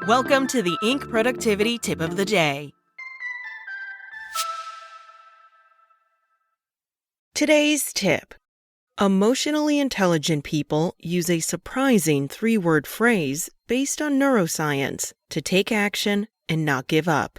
Welcome to the Inc. Productivity Tip of the Day. Today's tip. Emotionally intelligent people use a surprising 3-word phrase based on neuroscience to take action and not give up.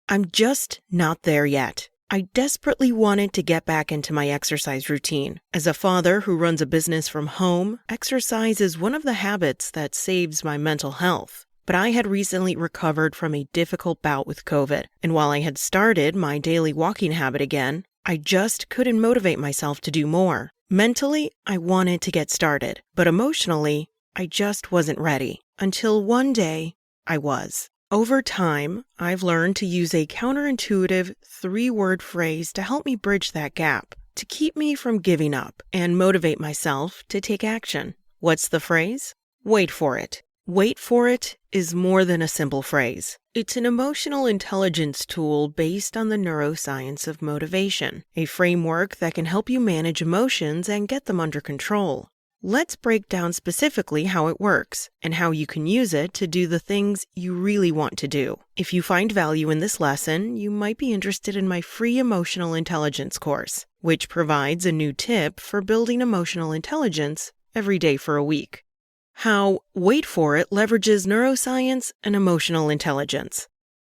I'm just not there yet. I desperately wanted to get back into my exercise routine. As a father who runs a business from home, exercise is one of the habits that saves my mental health. But I had recently recovered from a difficult bout with COVID, and while I had started my daily walking habit again, I just couldn't motivate myself to do more. Mentally, I wanted to get started, but emotionally, I just wasn't ready. Until one day, I was. Over time, I've learned to use a counterintuitive 3-word phrase to help me bridge that gap, to keep me from giving up and motivate myself to take action. What's the phrase? Wait for it. Wait for it is more than a simple phrase. It's an emotional intelligence tool based on the neuroscience of motivation, a framework that can help you manage emotions and get them under control. Let's break down specifically how it works and how you can use it to do the things you really want to do. If you find value in this lesson, you might be interested in my free emotional intelligence course, which provides a new tip for building emotional intelligence every day for a week. How Wait for It leverages neuroscience and emotional intelligence.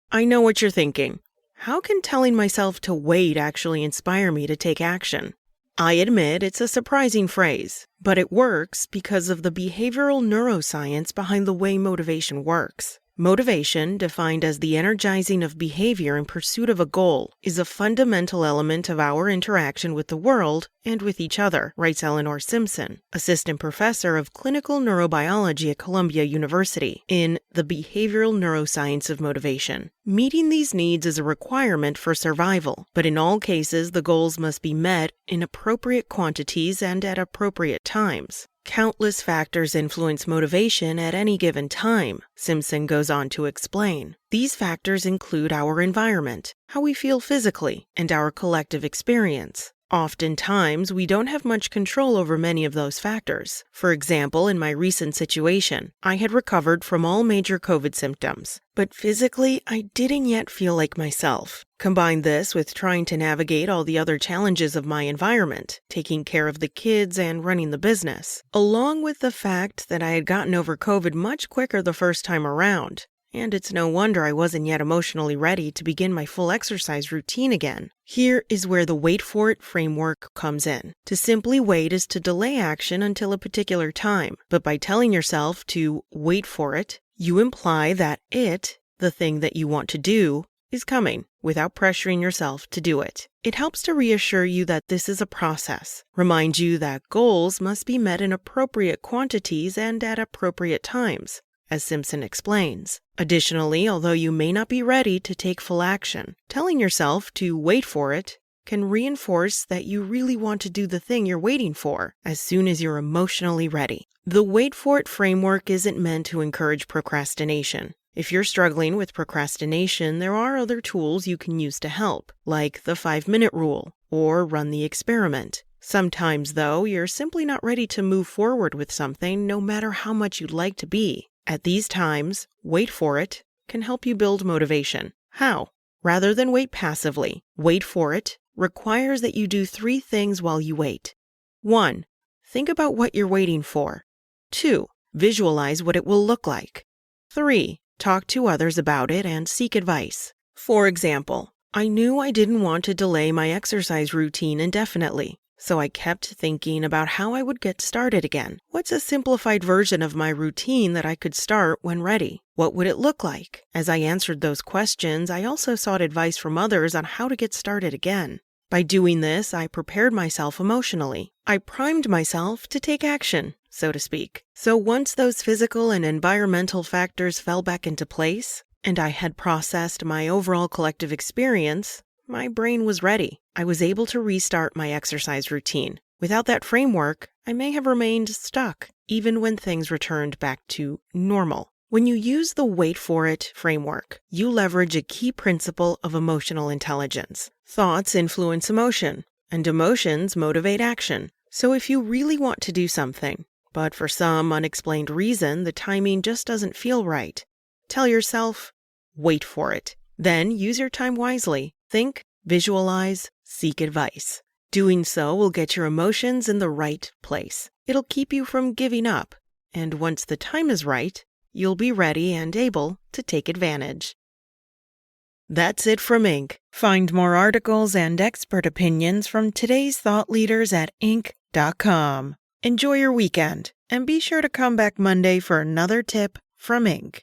I know what you're thinking. How can telling myself to wait actually inspire me to take action? I admit it's a surprising phrase, but it works because of the behavioral neuroscience behind the way motivation works. Motivation, defined as the energizing of behavior in pursuit of a goal, is a fundamental element of our interaction with the world and with each other, writes Eleanor Simpson, assistant professor of clinical neurobiology at Columbia University, in The Behavioral Neuroscience of Motivation. Meeting these needs is a requirement for survival, but in all cases the goals must be met in appropriate quantities and at appropriate times. Countless factors influence motivation at any given time, Simpson goes on to explain. These factors include our environment, how we feel physically, and our collective experience. Oftentimes, we don't have much control over many of those factors. For example, in my recent situation, I had recovered from all major COVID symptoms, but physically, I didn't yet feel like myself. Combine this with trying to navigate all the other challenges of my environment, taking care of the kids and running the business, along with the fact that I had gotten over COVID much quicker the first time around. And it's no wonder I wasn't yet emotionally ready to begin my full exercise routine again. Here is where the Wait for It framework comes in. To simply wait is to delay action until a particular time, but by telling yourself to wait for it, you imply that it, the thing that you want to do, is coming without pressuring yourself to do it. It helps to reassure you that this is a process, remind you that goals must be met in appropriate quantities and at appropriate times, as Simpson explains. Additionally, although you may not be ready to take full action, telling yourself to wait for it can reinforce that you really want to do the thing you're waiting for as soon as you're emotionally ready. The Wait for It framework isn't meant to encourage procrastination. If you're struggling with procrastination, there are other tools you can use to help, like the 5-minute rule or run the experiment. Sometimes, though, you're simply not ready to move forward with something no matter how much you'd like to be. At these times, Wait for It can help you build motivation. How? Rather than wait passively, Wait for It requires that you do 3 things while you wait. 1. Think about what you're waiting for. 2. Visualize what it will look like. 3. Talk to others about it and seek advice. For example, I knew I didn't want to delay my exercise routine indefinitely, so I kept thinking about how I would get started again. What's a simplified version of my routine that I could start when ready? What would it look like? As I answered those questions, I also sought advice from others on how to get started again. By doing this, I prepared myself emotionally. I primed myself to take action, so to speak. So once those physical and environmental factors fell back into place, and I had processed my overall collective experience, my brain was ready. I was able to restart my exercise routine. Without that framework, I may have remained stuck, even when things returned back to normal. When you use the Wait for It framework, you leverage a key principle of emotional intelligence. Thoughts influence emotion, and emotions motivate action. So if you really want to do something, but for some unexplained reason, the timing just doesn't feel right. Tell yourself, wait for it. Then use your time wisely. Think, visualize, seek advice. Doing so will get your emotions in the right place. It'll keep you from giving up. And once the time is right, you'll be ready and able to take advantage. That's it from Inc. Find more articles and expert opinions from today's thought leaders at Inc.com. Enjoy your weekend, and be sure to come back Monday for another tip from Inc.